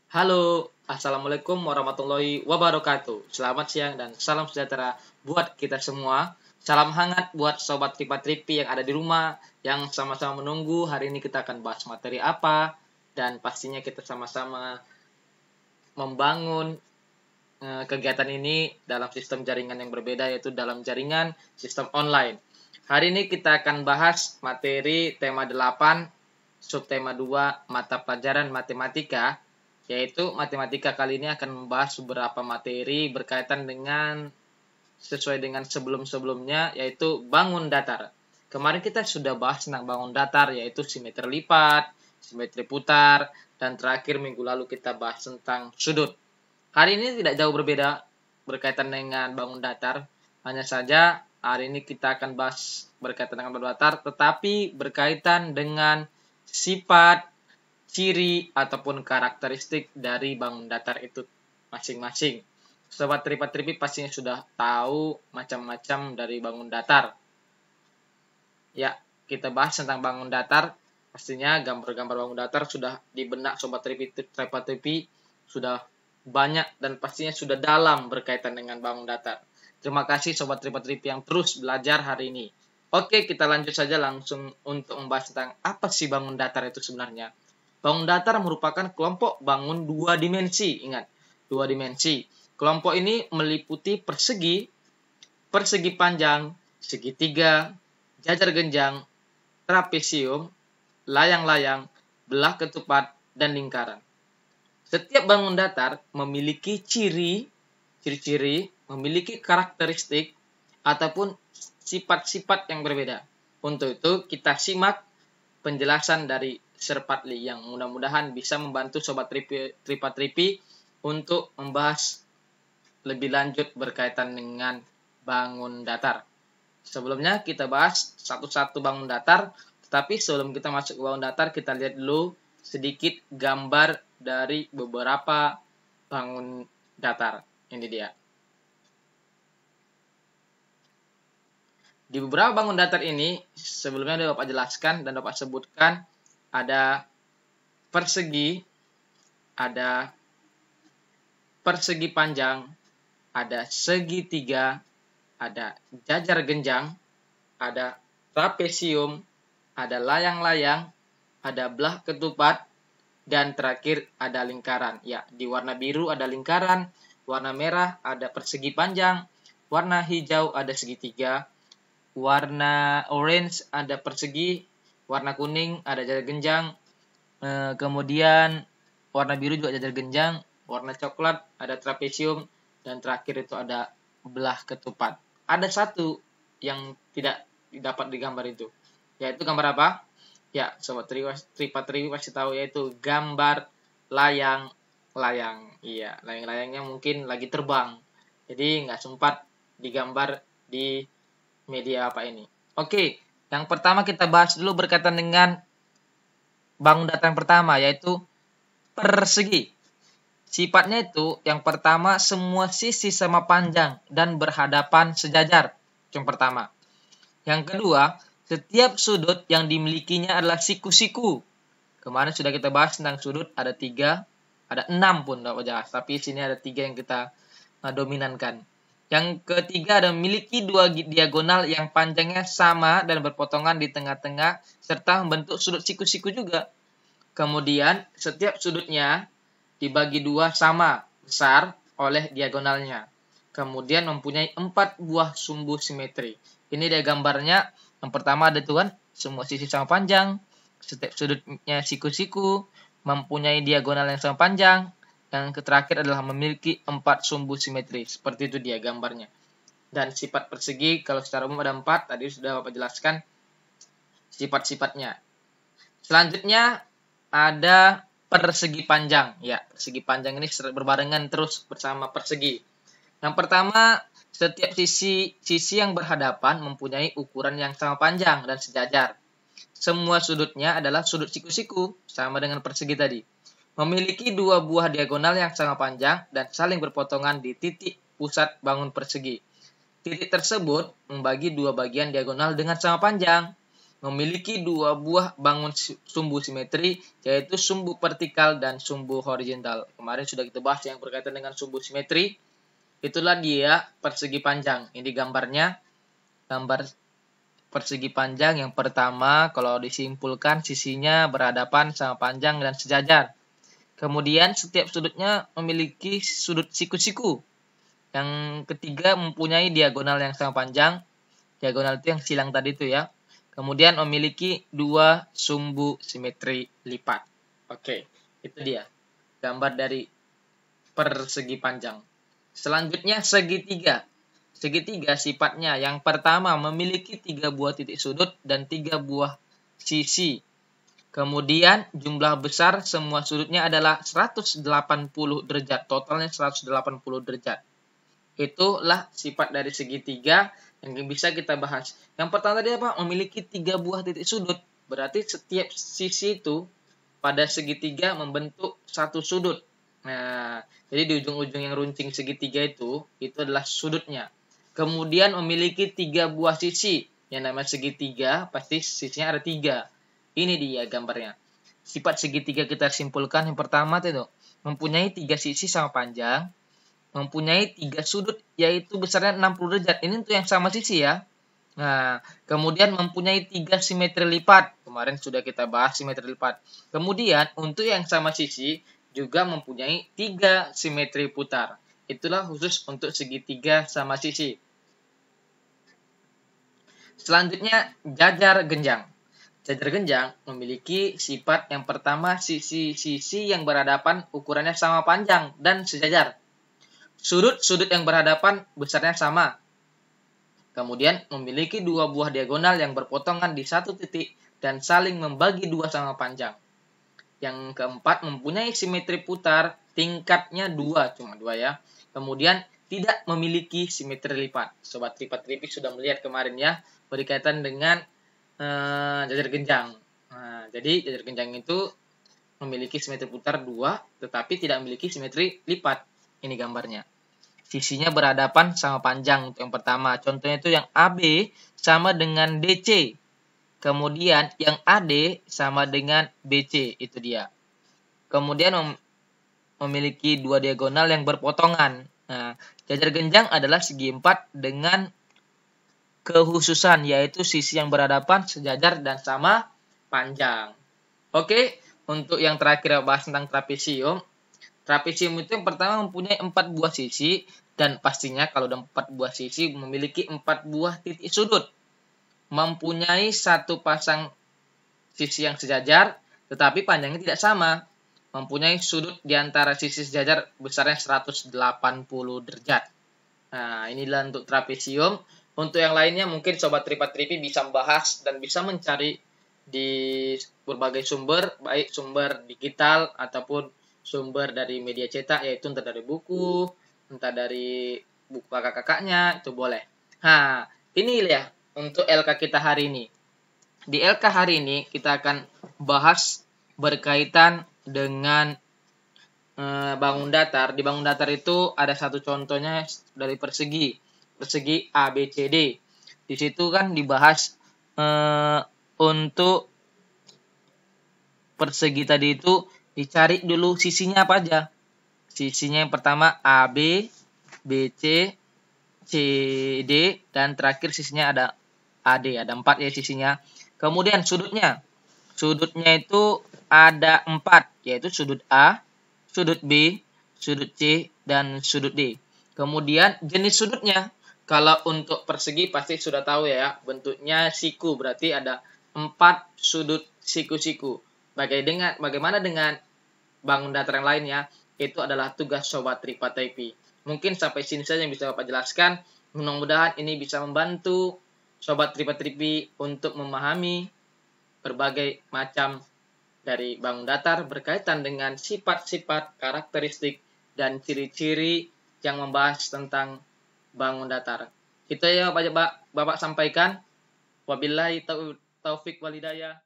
Halo, Assalamualaikum warahmatullahi wabarakatuh. Selamat siang dan salam sejahtera buat kita semua. Salam hangat buat sobat Tripa-Tripi yang ada di rumah, yang sama-sama menunggu hari ini kita akan bahas materi apa, dan pastinya kita sama-sama membangun kegiatan ini dalam sistem jaringan yang berbeda, yaitu dalam jaringan sistem online. Hari ini kita akan bahas materi tema 8, subtema 2, mata pelajaran matematika, yaitu matematika kali ini akan membahas beberapa materi berkaitan dengan sesuai dengan sebelum-sebelumnya, yaitu bangun datar. Kemarin kita sudah bahas tentang bangun datar, yaitu simetri lipat, simetri putar, dan terakhir minggu lalu kita bahas tentang sudut. Hari ini tidak jauh berbeda berkaitan dengan bangun datar, hanya saja hari ini kita akan bahas berkaitan dengan bangun datar, tetapi berkaitan dengan sifat, ciri, ataupun karakteristik dari bangun datar itu masing-masing. Sobat Tripa-Tripi pastinya sudah tahu macam-macam dari bangun datar. Ya, kita bahas tentang bangun datar. Pastinya gambar-gambar bangun datar sudah di benak Sobat Tripa-Tripi sudah banyak dan pastinya sudah dalam berkaitan dengan bangun datar. Terima kasih Sobat Tripa-Tripi yang terus belajar hari ini. Oke, kita lanjut saja langsung untuk membahas tentang apa sih bangun datar itu sebenarnya. Bangun datar merupakan kelompok bangun dua dimensi. Ingat, dua dimensi. Kelompok ini meliputi persegi, persegi panjang, segitiga, jajar genjang, trapesium, layang-layang, belah ketupat, dan lingkaran. Setiap bangun datar memiliki ciri-ciri, memiliki karakteristik, ataupun sifat-sifat yang berbeda. Untuk itu, kita simak penjelasan dari Sir Padli yang mudah-mudahan bisa membantu Sobat Tripa-Tripi untuk membahas lebih lanjut berkaitan dengan bangun datar. Sebelumnya kita bahas satu-satu bangun datar, tetapi sebelum kita masuk ke bangun datar, kita lihat dulu sedikit gambar dari beberapa bangun datar. Ini dia. Di beberapa bangun datar ini, sebelumnya sudah Bapak jelaskan dan Bapak sebutkan, ada persegi, ada persegi panjang, ada segitiga, ada jajar genjang, ada trapesium, ada layang-layang, ada belah ketupat, dan terakhir ada lingkaran. Ya, di warna biru ada lingkaran, warna merah ada persegi panjang, warna hijau ada segitiga, warna orange ada persegi, warna kuning ada jajar genjang, kemudian warna biru juga jajar genjang, warna coklat ada trapesium, dan terakhir itu ada belah ketupat. Ada satu yang tidak dapat digambar itu, yaitu gambar apa? Ya, Sobat Tripa-Tripi pasti tahu, yaitu gambar layang-layang. Iya, layang-layangnya mungkin lagi terbang, jadi nggak sempat digambar di media apa ini. Oke, yang pertama kita bahas dulu berkaitan dengan bangun datar yang pertama, yaitu persegi. Sifatnya itu, yang pertama, semua sisi sama panjang dan berhadapan sejajar. Yang pertama. Yang kedua, setiap sudut yang dimilikinya adalah siku-siku. Kemarin sudah kita bahas tentang sudut, ada 3, ada 6 pun, tapi sini ada 3 yang kita dominankan. Yang ketiga ada memiliki 2 diagonal yang panjangnya sama dan berpotongan di tengah-tengah, serta membentuk sudut siku-siku juga. Kemudian, setiap sudutnya dibagi 2 sama besar oleh diagonalnya. Kemudian mempunyai 4 buah sumbu simetri. Ini dia gambarnya. Yang pertama ada tuh kan, semua sisi sama panjang, setiap sudutnya siku-siku, mempunyai diagonal yang sama panjang. Yang terakhir adalah memiliki 4 sumbu simetri. Seperti itu dia gambarnya. Dan sifat persegi kalau secara umum ada 4, tadi sudah Bapak jelaskan sifat-sifatnya. Selanjutnya ada persegi panjang. Ya, persegi panjang ini berbarengan terus bersama persegi. Yang pertama, setiap sisi yang berhadapan mempunyai ukuran yang sama panjang dan sejajar. Semua sudutnya adalah sudut siku-siku, sama dengan persegi tadi. Memiliki 2 buah diagonal yang sama panjang dan saling berpotongan di titik pusat bangun persegi. Titik tersebut membagi 2 bagian diagonal dengan sama panjang. memiliki dua buah bangun sumbu simetri, yaitu sumbu vertikal dan sumbu horizontal. Kemarin sudah kita bahas yang berkaitan dengan sumbu simetri. Itulah dia persegi panjang. Ini gambarnya, gambar persegi panjang. Yang pertama, kalau disimpulkan, sisinya berhadapan sama panjang dan sejajar. Kemudian setiap sudutnya memiliki sudut siku-siku. Yang ketiga, mempunyai diagonal yang sama panjang. Diagonal itu yang silang tadi itu ya. Kemudian memiliki dua sumbu simetri lipat. Oke, itu dia gambar dari persegi panjang. Selanjutnya segitiga. Segitiga sifatnya yang pertama memiliki 3 buah titik sudut dan 3 buah sisi. Kemudian jumlah besar semua sudutnya adalah 180 derajat. Totalnya 180 derajat. Itulah sifat dari segitiga yang bisa kita bahas. Yang pertama tadi apa? Memiliki 3 buah titik sudut. Berarti setiap sisi itu pada segitiga membentuk satu sudut. Nah, jadi di ujung-ujung yang runcing segitiga itu adalah sudutnya. Kemudian memiliki 3 buah sisi. Yang namanya segitiga pasti sisinya ada 3. Ini dia gambarnya. Sifat segitiga kita simpulkan yang pertama itu mempunyai 3 sisi sama panjang, mempunyai 3 sudut yaitu besarnya 60 derajat. Ini untuk yang sama sisi ya. Nah, kemudian mempunyai 3 simetri lipat. Kemarin sudah kita bahas simetri lipat. Kemudian untuk yang sama sisi juga mempunyai 3 simetri putar. Itulah khusus untuk segitiga sama sisi. Selanjutnya jajar genjang. Jajar genjang memiliki sifat yang pertama sisi-sisi yang berhadapan ukurannya sama panjang dan sejajar. Sudut-sudut yang berhadapan besarnya sama. Kemudian memiliki 2 buah diagonal yang berpotongan di satu titik dan saling membagi 2 sama panjang. Yang keempat mempunyai simetri putar tingkatnya 2, cuma 2 ya. Kemudian tidak memiliki simetri lipat. Sobat tripat-tripik sudah melihat kemarin ya, berkaitan dengan jajar genjang. Nah, jadi jajar genjang itu memiliki simetri putar 2, tetapi tidak memiliki simetri lipat. Ini gambarnya. Sisinya berhadapan sama panjang untuk yang pertama. Contohnya itu yang AB sama dengan DC. Kemudian yang AD sama dengan BC. Itu dia. Kemudian memiliki 2 diagonal yang berpotongan. Nah, jajar genjang adalah segi 4 dengan kekhususan, yaitu sisi yang berhadapan, sejajar, dan sama panjang. Oke, untuk yang terakhir bahas tentang trapesium. Trapesium itu yang pertama mempunyai 4 buah sisi, dan pastinya kalau ada 4 buah sisi memiliki 4 buah titik sudut. Mempunyai satu pasang sisi yang sejajar, tetapi panjangnya tidak sama. Mempunyai sudut di antara sisi sejajar besarnya 180 derajat. Nah, inilah untuk trapesium. Untuk yang lainnya mungkin Sobat Tripat-Tripi bisa membahas dan bisa mencari di berbagai sumber, baik sumber digital ataupun sumber dari media cetak, yaitu entah dari buku, entah dari buku kakak-kakaknya, itu boleh. Nah, ini ya untuk LK kita hari ini. Di LK hari ini kita akan bahas berkaitan dengan bangun datar. Di bangun datar itu ada satu contohnya dari persegi ABCD. Di situ kan dibahas untuk persegi tadi itu dicari dulu sisinya apa aja. Sisinya yang pertama AB, BC, CD, dan terakhir sisinya ada AD. Ada 4 ya sisinya. Kemudian sudutnya. Sudutnya itu ada 4, yaitu sudut A, sudut B, sudut C, dan sudut D. Kemudian jenis sudutnya. Kalau untuk persegi pasti sudah tahu ya, bentuknya siku, berarti ada 4 sudut siku-siku. Bagaimana dengan bangun datar yang lainnya, itu adalah tugas Sobat Tripat-Tripi. Mungkin sampai sini saja yang bisa Bapak jelaskan. Mudah-mudahan ini bisa membantu Sobat Tripat-Tripi untuk memahami berbagai macam dari bangun datar berkaitan dengan sifat-sifat, karakteristik, dan ciri-ciri yang membahas tentang bangun datar. Itu ya Bapak sampaikan. Wabillahi taufiq walhidayah.